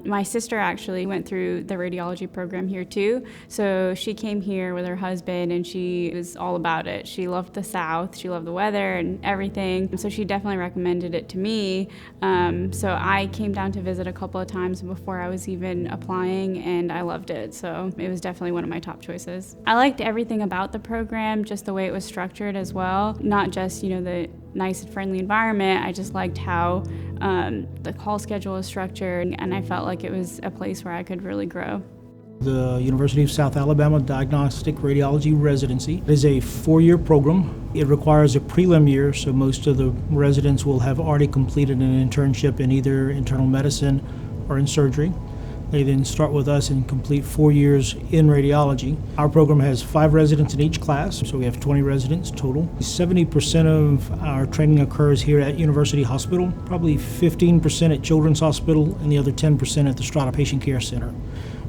My sister actually went through the radiology program here too. So she came here with her husband and she was all about it. She loved the South, she loved the weather and everything. So she definitely recommended it to me. So I came down to visit a couple of times before I was even applying and I loved it. So it was definitely one of my top choices. I liked everything about the program, just the way it was structured as well. Not just, the nice and friendly environment. I just liked how the call schedule was structured, and I felt like it was a place where I could really grow. The University of South Alabama Diagnostic Radiology Residency is a 4-year program. It requires a prelim year, so most of the residents will have already completed an internship in either internal medicine or in surgery. They then start with us and complete 4 years in radiology. Our program has 5 residents in each class, so we have 20 residents total. 70% of our training occurs here at University Hospital, probably 15% at Children's Hospital, and the other 10% at the Strata Patient Care Center.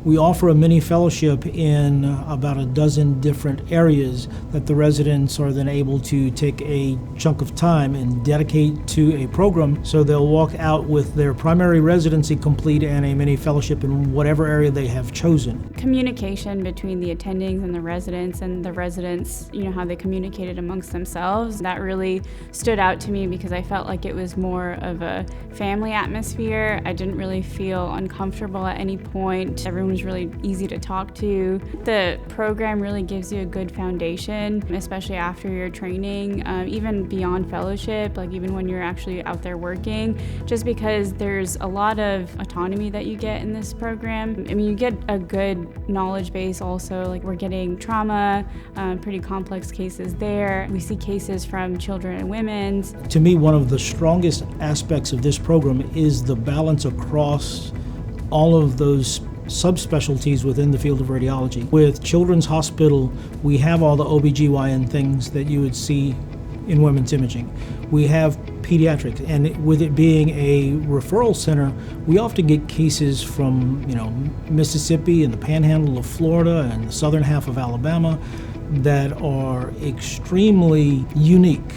We offer a mini fellowship in about a dozen different areas that the residents are then able to take a chunk of time and dedicate to a program. So they'll walk out with their primary residency complete and a mini fellowship in whatever area they have chosen. Communication between the attendings and the residents, how they communicated amongst themselves, that really stood out to me because I felt like it was more of a family atmosphere. I didn't really feel uncomfortable at any point. Everyone was really easy to talk to. The program really gives you a good foundation, especially after your training, even beyond fellowship, like even when you're actually out there working, just because there's a lot of autonomy that you get in this program. I mean, you get a good knowledge base also, like we're getting trauma, pretty complex cases there. We see cases from children and women. To me, one of the strongest aspects of this program is the balance across all of those subspecialties within the field of radiology. With Children's Hospital, we have all the OBGYN things that you would see in women's imaging. We have pediatrics, and with it being a referral center, we often get cases from Mississippi and the panhandle of Florida and the southern half of Alabama that are extremely unique,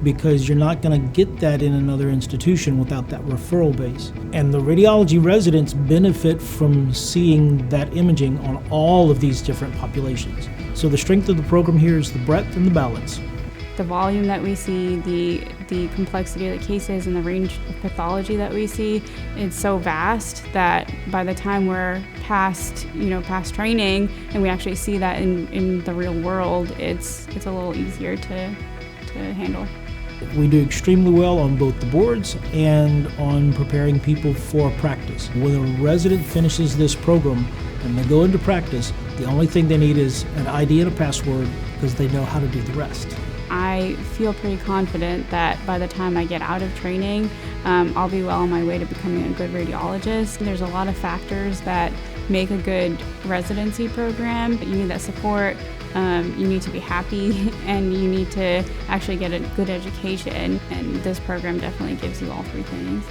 because you're not going to get that in another institution without that referral base. And the radiology residents benefit from seeing that imaging on all of these different populations. So the strength of the program here is the breadth and the balance. The volume that we see, the complexity of the cases and the range of pathology that we see, it's so vast that by the time we're past training and we actually see that in the real world, it's a little easier to handle. We do extremely well on both the boards and on preparing people for practice. When a resident finishes this program and they go into practice, the only thing they need is an ID and a password, because they know how to do the rest. I feel pretty confident that by the time I get out of training, I'll be well on my way to becoming a good radiologist. There's a lot of factors that make a good residency program. You need that support, you need to be happy, and you need to actually get a good education, and this program definitely gives you all 3 things.